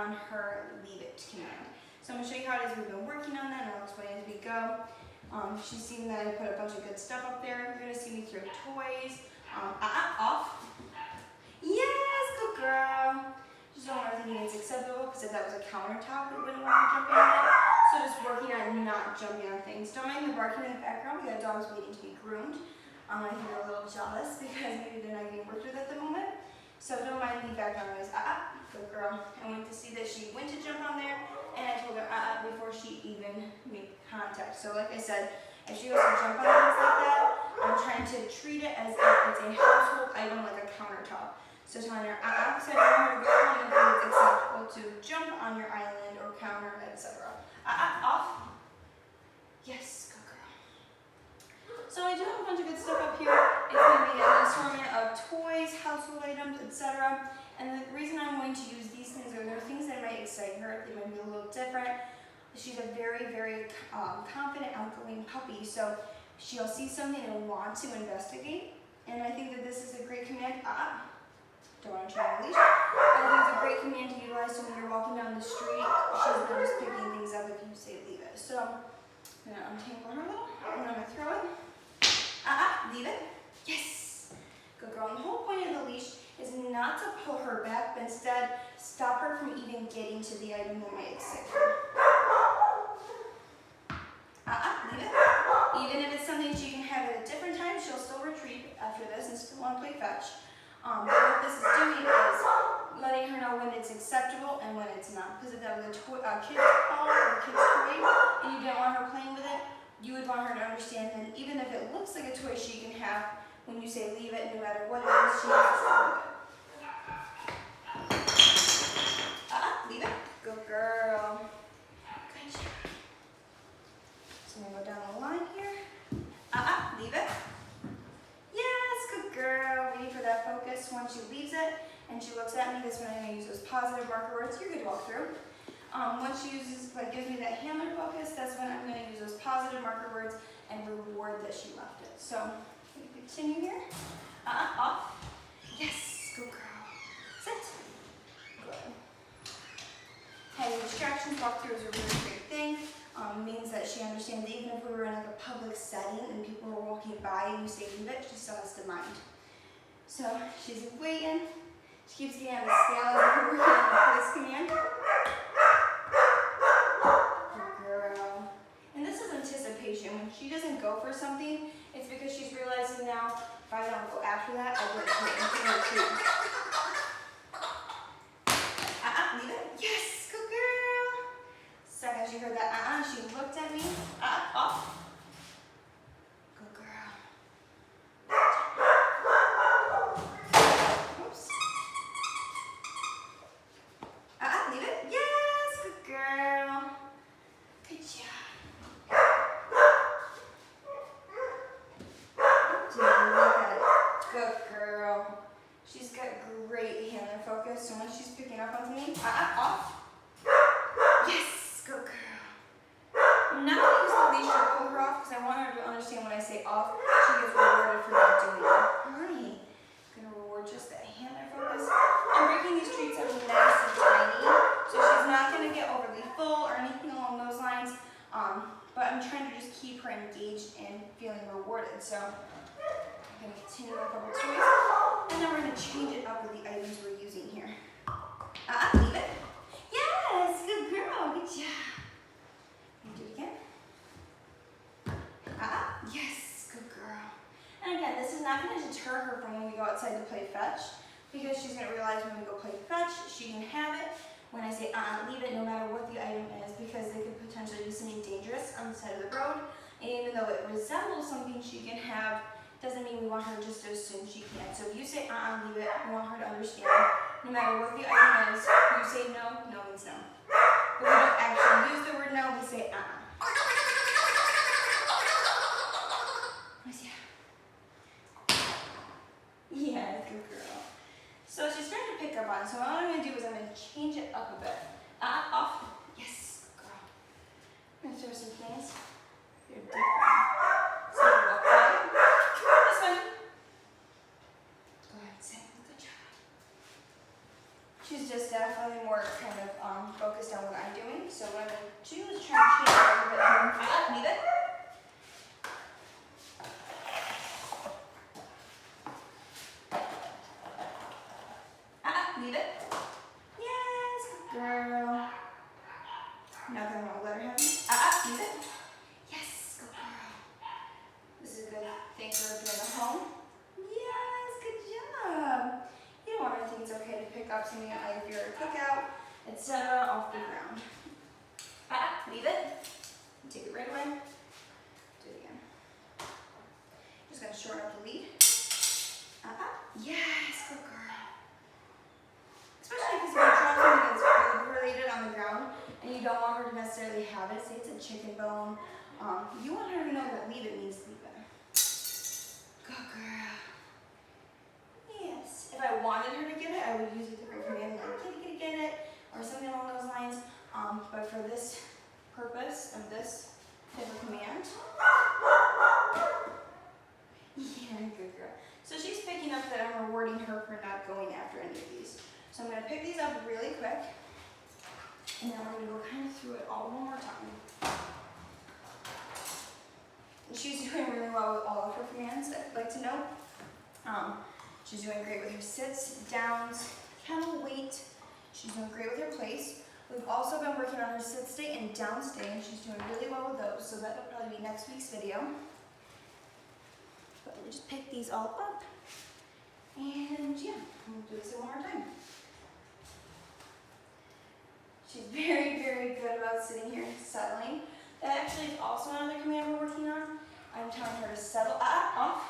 on her leave it command. So I'm going to show you how it is we've been working on that, and I'll explain as we go. She's seen that I put a bunch of good stuff up there. You're going to see me throw toys. Off. Yes, good girl. Just don't want her thinking it's acceptable, because if that was a countertop, we wouldn't want her jumping on it. So just working on not jumping on things. Don't mind the barking in the background. We got dogs waiting to be groomed. I think they're a little jealous because maybe they're not getting worked with at the moment. So don't mind the background noise. Good girl. I wanted to see that she went to jump on there, and I told her before she even made contact. So like I said, if she goes to jump on things like that, I'm trying to treat it as if it's a household item like a countertop. So telling her because I don't want her to go on and think it's acceptable to jump on your island or counter, etc. Off. Yes, good girl. So I do have a bunch of good stuff up here. It's going to be an assortment of toys, household items, etc. And the reason I'm going to use these things are they're things that might excite her. They might be a little different. She's a very, very confident, outgoing puppy. So she'll see something and want to investigate. And I think that this is a great command. Don't want to try the leash. I think it's a great command to utilize so when you're walking down the street, she's not just picking things up if you say leave it. So I'm going to untangle her a little, and I'm going to throw it. Leave it. Yes. Good girl. And the whole point of the leash is not to pull her back, but instead stop her from even getting to the item that might excite her. Leave it. Even if it's something she can have at a different time, she'll still retrieve after this and still want to play fetch. But what this is doing is letting her know when it's acceptable and when it's not. Because if that was a kid's ball or a kid's toy and you didn't want her playing with it, you would want her to understand that even if it looks like a toy she can have, when you say leave it, no matter what it is, she has to leave it. Leave it. Good girl. Good job. So I'm going to go down the line here. Leave it. Yes, good girl. Waiting for that focus. Once she leaves it and she looks at me, that's when I'm going to use those positive marker words. You're good to walk through. Once she uses, gives me that handler focus, that's when I'm going to use those positive marker words and reward that she left it. So, I'm going to continue here. Off. Yes, good girl. Sit. Good. Having distractions walk through is a really great thing. Means that she understands that even if we were in like a public setting and people were walking by and you say leave it, she still has to mind. So, she's waiting. She keeps getting on the scale as we're working on the place command. And this is anticipation. When she doesn't go for something, it's because she's realizing now, if I don't go after that, I get hit into the tree. Leave it. Yes, good girl. Second, she heard that she looked at me. Off. Good girl. Oops. Leave it. Yes, good girl. Good job. Good girl. She's got great handler focus, so when she's picking up on me, off. Yes, good girl. I'm not going to use the leash to pull her off because I want her to understand when I say off, she gets rewarded for not doing it. Honey, I'm going to reward just that handler focus. I'm breaking these treats up nice and tiny, so she's not going to get overly full or anything along those lines. But I'm trying to just keep her engaged and feeling rewarded. So I'm going to continue with a couple toys, and then we're going to change it up with the items we're using here. Leave it. Yes, good girl. Good job. Do it again. Yes, good girl. And again, this is not going to deter her from when we go outside to play fetch, because she's going to realize when we go play fetch, she can have it. When I say leave it, no matter what the item is, because they could potentially be something dangerous on the side of the road. And even though it resembles something she can have, doesn't mean we want her just to assume she can. So if you say leave it, we want her to understand no matter what the item is, you say no, no means no. But we don't actually use the word no, we say Yeah, good girl. So she's starting to pick up on it. So what I'm going to do is I'm going to change it up a bit. Off. Yes, good girl. I'm going to throw some things. They're different. So you walk by. This one. Go ahead, sit. Good job. She's just definitely more kind of focused on what I'm doing. So what I'm going to do is try and change it a little bit more. Leave it. Leave it. Yes, good girl. Now that I'm going to let her have it. Leave it. Yes, good girl. This is a good thing for doing at home. Yes, good job. You don't want to think it's okay to pick up something like your cookout, etc. off the ground. Leave it. Take it right away. Do it again. Just going to shorten up the lead. Yes, good girl. Especially because if you drop something that's food related on the ground and you don't want her to necessarily have it, say it's a chicken bone, you want her to know that leave it means leave it. Good girl. Yes. If I wanted her to get it, I would use a different command like kitty kitty get it or something along those lines. But for this purpose of this type of command, yeah, good girl. So she's picking up that I'm rewarding her for not going after any of these. So I'm going to pick these up really quick, and then we're going to go kind of through it all one more time. She's doing really well with all of her commands, I'd like to know. She's doing great with her sits, downs, kettle weight. She's doing great with her place. We've also been working on her sit stay and down stay, and she's doing really well with those, so that'll probably be next week's video. But we'll just pick these all up, and yeah, we'll do this one more time. She's very, very good about sitting here and settling. That actually is also another command we're working on. I'm telling her to settle off.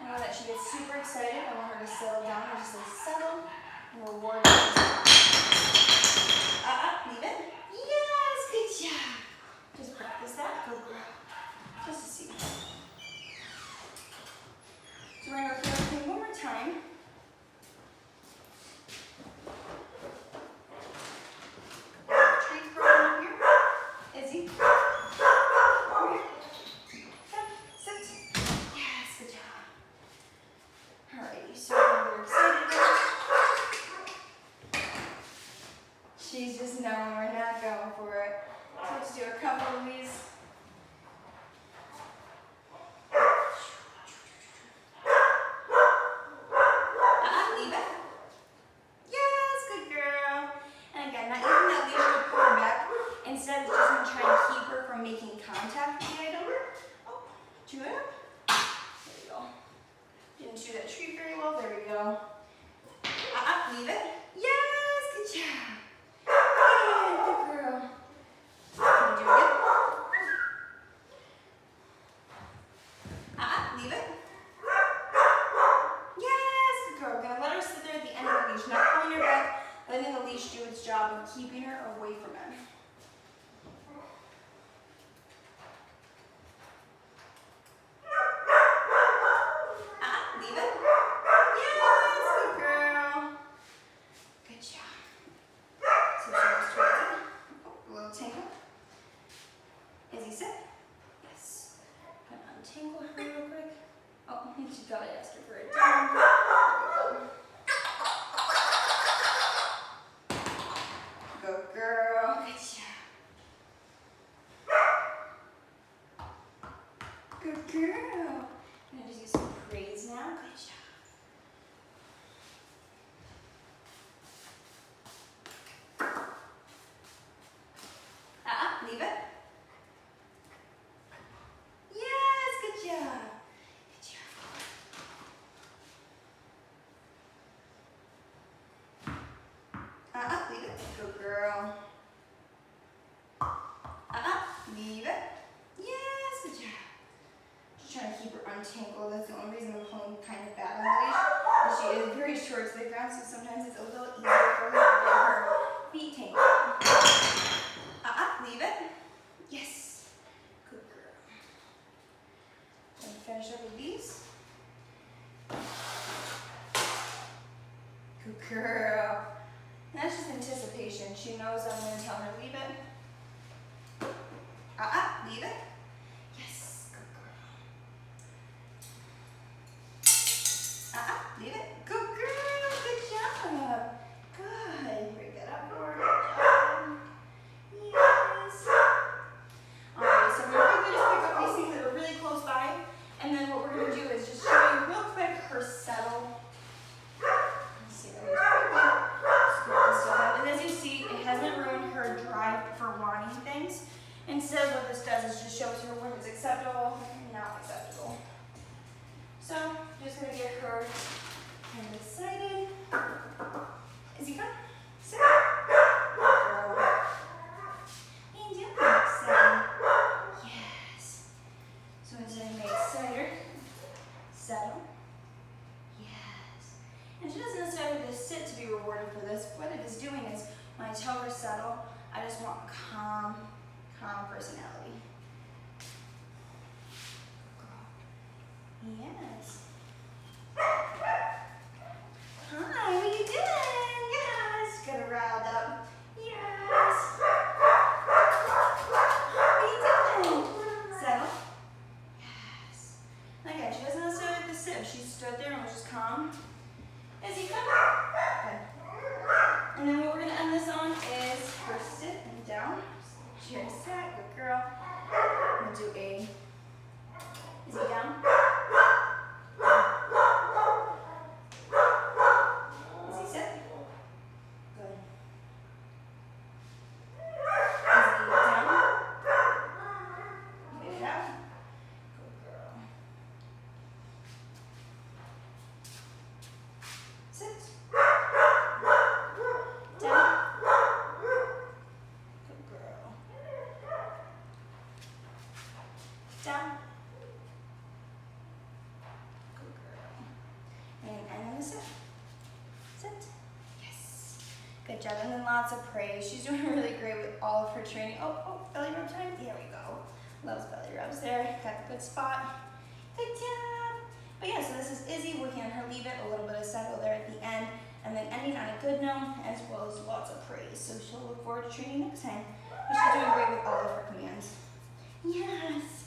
I know that she gets super excited. I want her to settle down. I just say settle and reward her. Leave it. Yes, good job. Just practice that. Good girl. Just to see. So we're going to go through everything one more time. Izzy. Over here. Sit. Yes, good job. Alrighty, so we're excited. She's just knowing we're not going for it. So let's do a couple of these. Leave it. Yes, good girl. And again, not using that leash to pull her back. Instead, it's just going to try and keep her from making contact with the item. Oh, chew it up. There we go. Didn't chew that treat very well. There we go. Leave it. Yes, good job. Yeah, good girl. Can you do it again? Leave it. Yes, good girl. We're going to let her sit there at the end of the leash, not pulling her back, letting the leash do its job of keeping her away from it. Izzy, sit. Yes. Gonna untangle her real quick. Oh, she thought I asked her for a down. Go, girl. Good job. Good girl. I'm gonna just use some praise now. Good job. Leave it. Yes, good job. Good job. Leave it. Good girl. Leave it. Yes, good job. Just trying to keep her untangled. That's the only reason I'm pulling kind of bad on the leash. She is very short to the ground, so sometimes it's a little easier for her to get her feet tangled. Leave it. Yes. Good girl. Let me finish up with these. Good girl. And that's just anticipation. She knows I'm going to tell her leave it. Leave it. Yes. Good girl. Leave it. Good girl. Good job. sit to be rewarded for this. What it is doing is when I tell her settle, I just want calm personality. Yes. Hi, what are you doing? Yes. Get her riled up. Yes. What are you doing? Settle. Yes. Again, she doesn't necessarily have to sit. She stood there and was just calm. Izzy, come. Good. And then what we're going to end this on is her sit and down. Chair set. Good girl. I'm going to do a Izzy down. Izzy sit. Good. Izzy down. Get it out. Good girl. Sit. Down. Good girl. Down. Good girl. And end on the sit. Sit. Yes. Good job. And then lots of praise. She's doing really great with all of her training. Oh, belly rub time. There we go. Loves belly rubs there. Got the good spot. Good job. But yeah, so this is Izzy working on her leave it, a little bit of settle there at the end, and then ending on a good note, as well as lots of praise. So she'll look forward to training next time. But she's doing great with all of her commands. Yes.